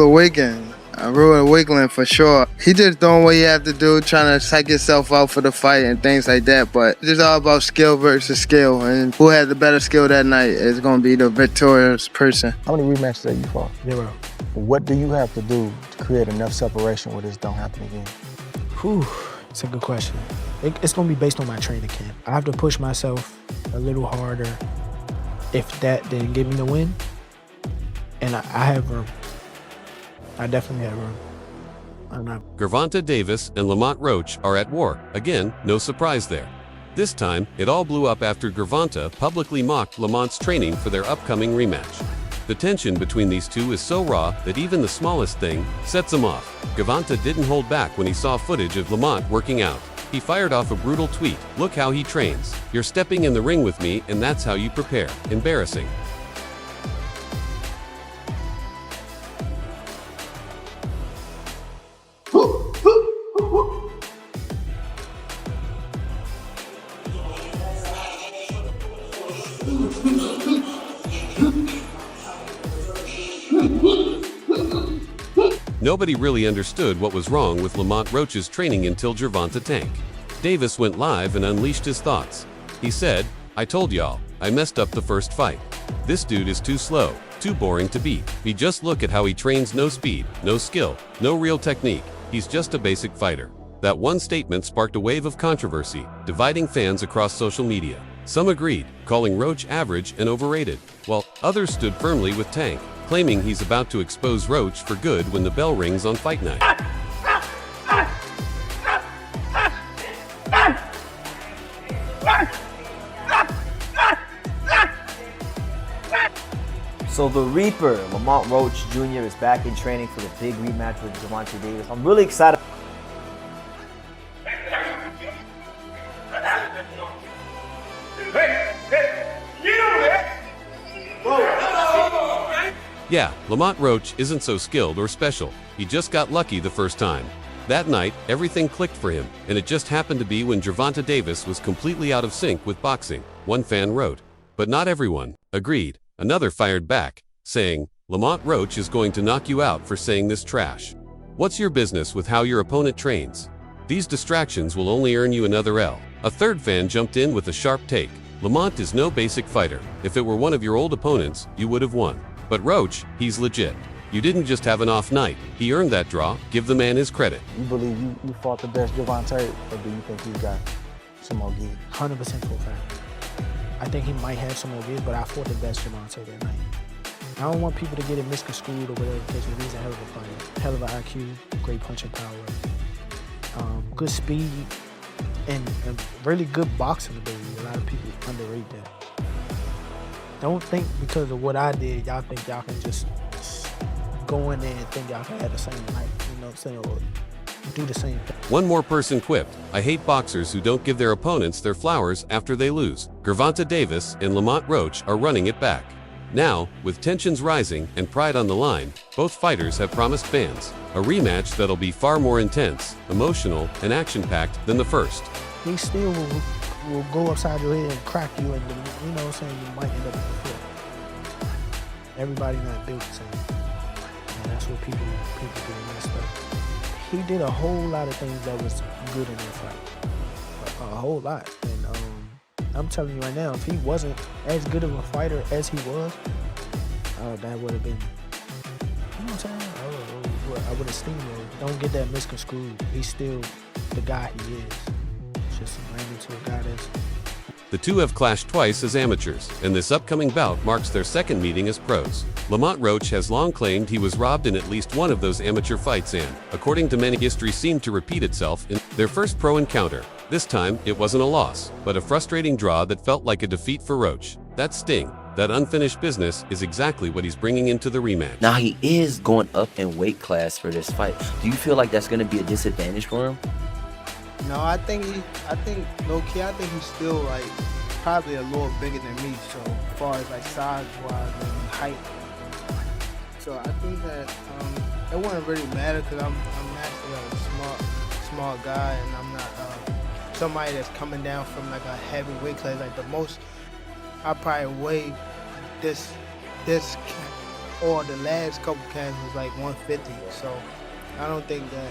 Wiggin, Ruin Wiggling for sure. He just doing what he have to do, trying to psych himself out for the fight and things like that. But it's all about skill versus skill, and who had the better skill that night is going to be the victorious person. How many rematches have you fought? 0. What do you have to do to create enough separation where this don't happen again? Whew, it's a good question. It's going to be based on my training camp. I have to push myself a little harder. If that didn't give me the win, and I have room. I definitely have room. I'm not. Gervonta Davis and Lamont Roach are at war. Again, no surprise there. This time, it all blew up after Gervonta publicly mocked Lamont's training for their upcoming rematch. The tension between these two is so raw that even the smallest thing sets him off. Gervonta didn't hold back when he saw footage of Lamont working out. He fired off a brutal tweet. "Look how he trains. You're stepping in the ring with me, and that's how you prepare. Embarrassing." Nobody really understood what was wrong with Lamont Roach's training until Gervonta tanked. Davis went live and unleashed his thoughts. He said, "I told y'all, I messed up the first fight. This dude is too slow, too boring to beat. You just look at how he trains, no speed, no skill, no real technique. He's just a basic fighter." That one statement sparked a wave of controversy, dividing fans across social media. Some agreed, calling Roach average and overrated, while others stood firmly with Tank, claiming he's about to expose Roach for good when the bell rings on fight night. So the Reaper, Lamont Roach Jr. is back in training for the big rematch with Gervonta Davis. I'm really excited. Yeah, Lamont Roach isn't so skilled or special. He just got lucky the first time. That night, everything clicked for him, and it just happened to be when Gervonta Davis was completely out of sync with boxing, one fan wrote. But not everyone agreed. Another fired back, saying, "Lamont Roach is going to knock you out for saying this trash. What's your business with how your opponent trains? These distractions will only earn you another L." A third fan jumped in with a sharp take. "Lamont is no basic fighter. If it were one of your old opponents, you would have won. But Roach, he's legit. You didn't just have an off night. He earned that draw. Give the man his credit." You believe you fought the best Gervonta, or do you think you got some more gear? 100% full fact. I think he might have some more gears, but I fought the best Gervonta that night. I don't want people to get it misconstrued or whatever the case. He's a hell of a fighter. Hell of an IQ, great punching power, good speed, and really good boxing ability. A lot of people underrate that. Don't think because of what I did, y'all think y'all can just go in there and think y'all can have the same night, you know what I'm saying, or do the same thing. One more person quipped, "I hate boxers who don't give their opponents their flowers after they lose." Gervonta Davis and Lamont Roach are running it back. Now, with tensions rising and pride on the line, both fighters have promised fans a rematch that'll be far more intense, emotional, and action-packed than the first. He still will go upside your head and crack you, and you know what I'm saying, you might end up with the floor. Everybody not built the same. And that's what people get messed up. He did a whole lot of things that was good in that fight. A whole lot. And I'm telling you right now, if he wasn't as good of a fighter as he was, that would have been, you know what I'm saying? I would have steamrolled. Don't get that misconstrued. He's still the guy he is. Just ran into a guy that's... The two have clashed twice as amateurs, and this upcoming bout marks their second meeting as pros. Lamont Roach has long claimed he was robbed in at least one of those amateur fights and, according to many, history seemed to repeat itself in their first pro encounter. This time, it wasn't a loss, but a frustrating draw that felt like a defeat for Roach. That sting, that unfinished business, is exactly what he's bringing into the rematch. Now he is going up in weight class for this fight. Do you feel like that's going to be a disadvantage for him? No, I think low-key, I think he's still like probably a little bigger than me. So as far as like size-wise and height, So I think that it wouldn't really matter because I'm actually a small guy, and I'm not somebody that's coming down from like a heavy weight class. Like the most I probably weigh this or the last couple cans was like 150. So I don't think that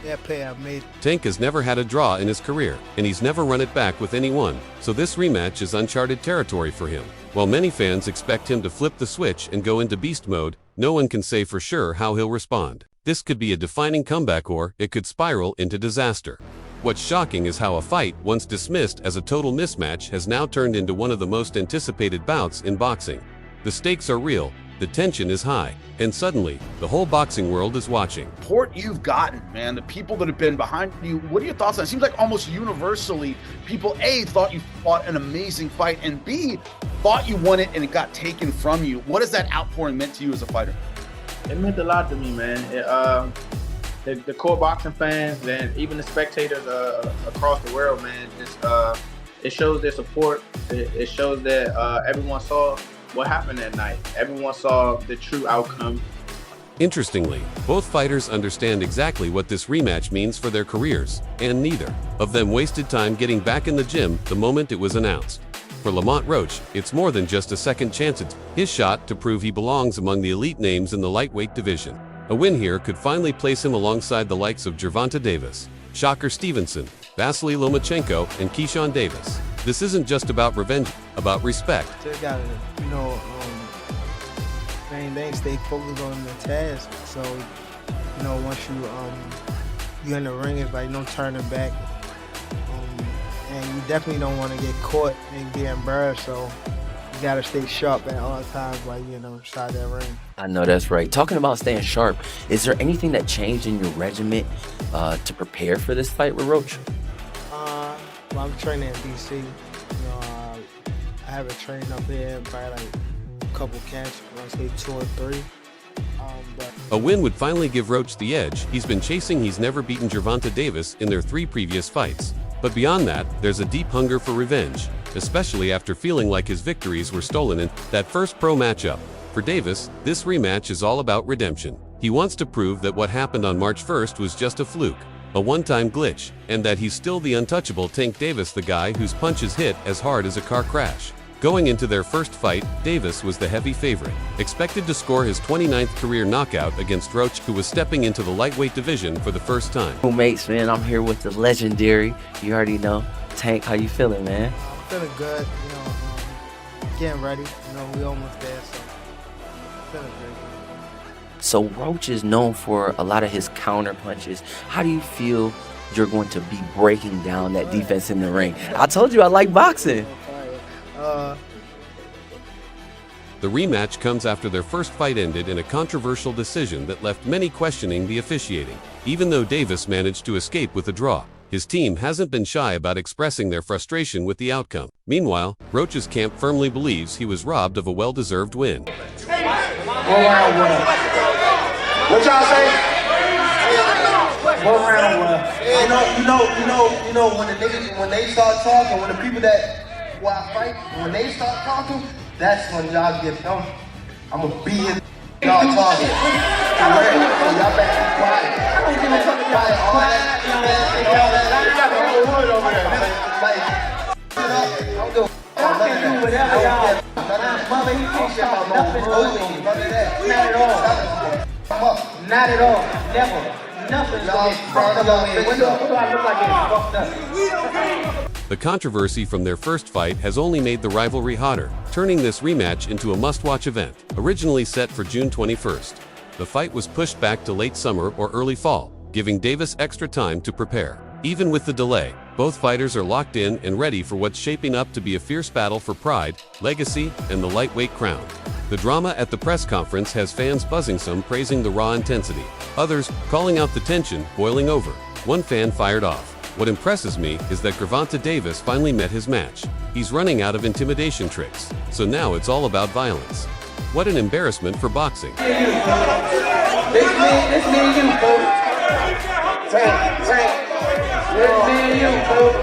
that play I made. Tank has never had a draw in his career, and he's never run it back with anyone, so this rematch is uncharted territory for him. While many fans expect him to flip the switch and go into beast mode, no one can say for sure how he'll respond. This could be a defining comeback, or it could spiral into disaster. What's shocking is how a fight, once dismissed as a total mismatch, has now turned into one of the most anticipated bouts in boxing. The stakes are real, the tension is high, and suddenly, the whole boxing world is watching. Support you've gotten, man, the people that have been behind you, what are your thoughts on it? It seems like almost universally, people, A, thought you fought an amazing fight, and B, thought you won it and it got taken from you. What has that outpouring meant to you as a fighter? It meant a lot to me, man. The core boxing fans and even the spectators across the world, man, it shows their support. It shows that everyone saw what happened that night. Everyone saw the true outcome. Interestingly, both fighters understand exactly what this rematch means for their careers, and neither of them wasted time getting back in the gym the moment it was announced. For Lamont Roach, it's more than just a second chance. It's his shot to prove he belongs among the elite names in the lightweight division. A win here could finally place him alongside the likes of Gervonta Davis, Shocker Stevenson, Vasily Lomachenko, and Keyshawn Davis. This isn't just about revenge, about respect. Just gotta, main thing, stay focused on the task. So, once you're in the ring, it's like no turning back. And you definitely don't want to get caught and get embarrassed. So you gotta stay sharp at all times while you're inside that ring. I know that's right. Talking about staying sharp, is there anything that changed in your regiment to prepare for this fight with Roach? Well, I'm training in DC. I have a training up here, probably like a couple camps, let's say 2 or 3. A win would finally give Roach the edge he's been chasing. He's never beaten Gervonta Davis in their 3 previous fights. But beyond that, there's a deep hunger for revenge, especially after feeling like his victories were stolen in that first pro matchup. For Davis, this rematch is all about redemption. He wants to prove that what happened on March 1st was just a fluke, a one-time glitch, and that he's still the untouchable Tank Davis, the guy whose punches hit as hard as a car crash. Going into their first fight, Davis was the heavy favorite, expected to score his 29th career knockout against Roach, who was stepping into the lightweight division for the first time. Well, mates, man, I'm here with the legendary, you already know, Tank. How you feeling, man? I'm feeling good, getting ready. We almost there, so feeling good. So Roach is known for a lot of his counter punches. How do you feel you're going to be breaking down that defense in the ring? I told you I like boxing. The rematch comes after their first fight ended in a controversial decision that left many questioning the officiating. Even though Davis managed to escape with a draw, his team hasn't been shy about expressing their frustration with the outcome. Meanwhile, Roach's camp firmly believes he was robbed of a well-deserved win. What y'all say? One round when they start talking, when the people that I fight, when they start talking, that's when y'all get them. I'm gonna be in y'all talking. Y'all better be quiet. I don't give a fuck about all that. Not at all. Never. Nothing's gonna get fucked up. What do I look like getting fucked up? The controversy from their first fight has only made the rivalry hotter, turning this rematch into a must-watch event. Originally set for June 21st, the fight was pushed back to late summer or early fall, giving Davis extra time to prepare. Even with the delay, both fighters are locked in and ready for what's shaping up to be a fierce battle for pride, legacy, and the lightweight crown. The drama at the press conference has fans buzzing, some praising the raw intensity, others calling out the tension boiling over. One fan fired off, "What impresses me is that Gervonta Davis finally met his match. He's running out of intimidation tricks, so now it's all about violence." What an embarrassment for boxing. This me and you, folks. Frank. This me and you, folks.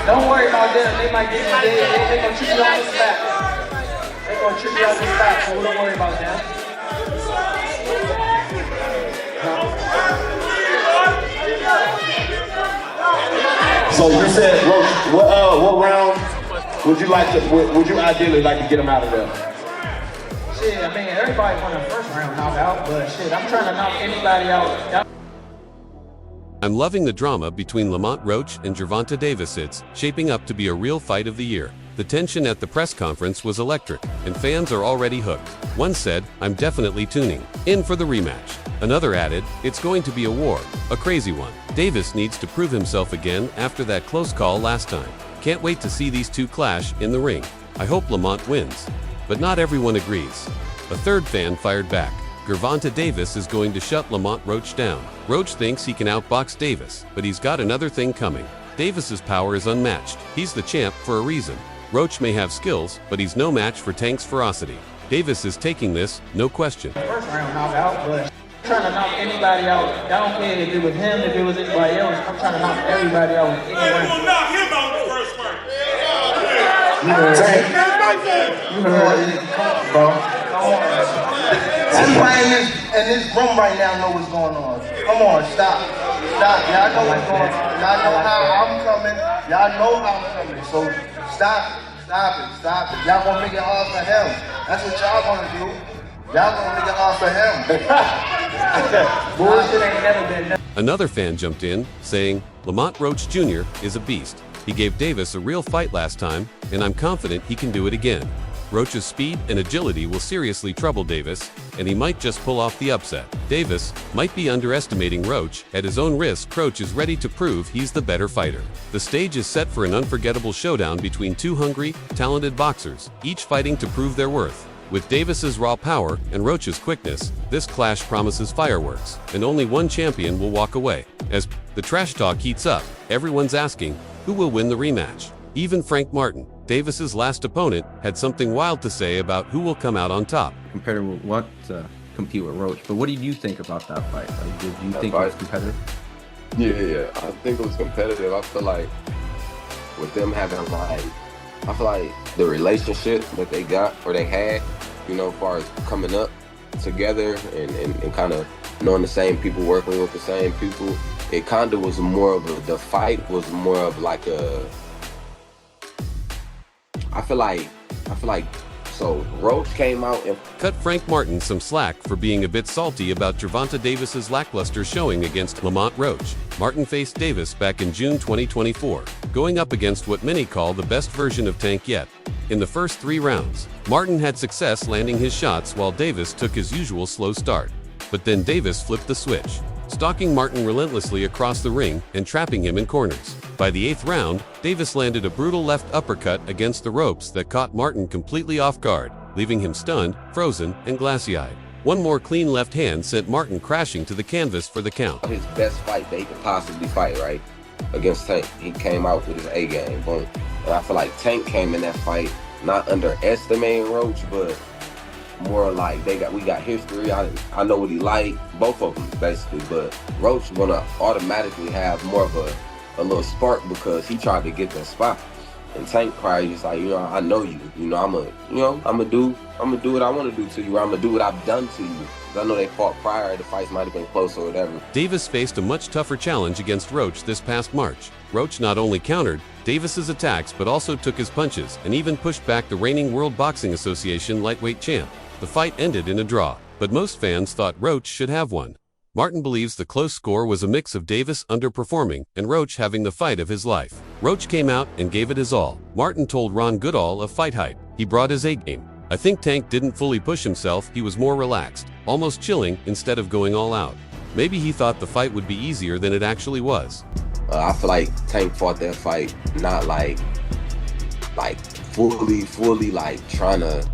Don't worry about them. They might get you dead. They gonna treat you on the back. They They're gonna trick you out this back, so we don't worry about that. So you said, what round would you like to? Would you ideally like to get him out of there? Shit, I mean, everybody won the first round knockout, but shit, I'm trying to knock anybody out. I'm loving the drama between Lamont Roach and Gervonta Davis. It's shaping up to be a real fight of the year. The tension at the press conference was electric, and fans are already hooked. One said, "I'm definitely tuning in for the rematch." Another added, "It's going to be a war, a crazy one." Davis needs to prove himself again after that close call last time. Can't wait to see these two clash in the ring. I hope Lamont wins. But not everyone agrees. A third fan fired back. Gervonta Davis is going to shut Lamont Roach down. Roach thinks he can outbox Davis, but he's got another thing coming. Davis's power is unmatched. He's the champ for a reason. Roach may have skills, but he's no match for Tank's ferocity. Davis is taking this, no question. First round knockout, but I'm trying to knock anybody out. I don't care if it was him, if it was anybody else. I'm trying to knock everybody out. Hey, we're gonna knock him out the first round. You know what it is, bro. Come on. Everybody in this room right now know what's going on. Come on, stop. Stop. Y'all know what's going on. Y'all know how I'm coming. Y'all know how I'm coming. So stop. Stop it. Stop it. Y'all gonna make it hard for him. That's what y'all gonna do. Y'all gonna make it hard for him. Bullshit ain't never been done. Another fan jumped in, saying, "Lamont Roach Jr. is a beast. He gave Davis a real fight last time, and I'm confident he can do it again." Roach's speed and agility will seriously trouble Davis, and he might just pull off the upset. Davis might be underestimating Roach. At his own risk, Roach is ready to prove he's the better fighter. The stage is set for an unforgettable showdown between two hungry, talented boxers, each fighting to prove their worth. With Davis's raw power and Roach's quickness, this clash promises fireworks, and only one champion will walk away. As the trash talk heats up, everyone's asking, who will win the rematch? Even Frank Martin, Davis's last opponent, had something wild to say about who will come out on top. Compared to what compete with Roach, but what did you think about that fight? Like, did you think it was competitive? Yeah, I think it was competitive. I feel like with them having I feel like the relationship that they got or they had, you know, as far as coming up together and kind of knowing the same people, working with the same people, it kind of was more of the fight was more of like I feel like so Roach came out and cut Frank Martin some slack for being a bit salty about Gervonta Davis's lackluster showing against Lamont Roach. Martin faced Davis back in June 2024, going up against what many call the best version of Tank yet. In the first 3 rounds, Martin had success landing his shots while Davis took his usual slow start. But then Davis flipped the switch, stalking Martin relentlessly across the ring and trapping him in corners. By the 8th round, Davis landed a brutal left uppercut against the ropes that caught Martin completely off guard, leaving him stunned, frozen, and glassy-eyed. One more clean left hand sent Martin crashing to the canvas for the count. his best fight that he could possibly fight, right? Against Tank. He came out with his A game, boom. And I feel like Tank came in that fight not underestimating Roach, but more like we got history. I know what he like, both of them basically, but Roach gonna automatically have more of a little spark because he tried to get that spot. And Tank probably just like, I know you. I'm gonna do what I want to do to you. Or I'm gonna do what I've done to you. I know they fought prior. The fights might have been close or whatever. Davis faced a much tougher challenge against Roach this past March. Roach not only countered Davis's attacks, but also took his punches and even pushed back the reigning World Boxing Association lightweight champ. The fight ended in a draw, but most fans thought Roach should have won. Martin believes the close score was a mix of Davis underperforming and Roach having the fight of his life. Roach came out and gave it his all. Martin told Ron Goodall of Fight Hype he brought his A game. I think Tank didn't fully push himself, he was more relaxed, almost chilling instead of going all out. Maybe he thought the fight would be easier than it actually was. I feel like Tank fought that fight not like fully like trying to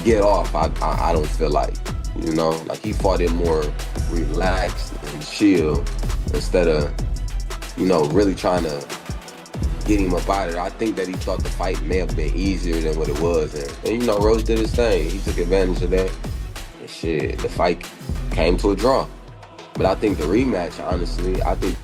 get off. I don't feel like, like he fought it more relaxed and chill instead of, really trying to get him up out of there. I think that he thought the fight may have been easier than what it was. And Roach did his thing. He took advantage of that. And shit, the fight came to a draw. But I think the rematch, honestly, I think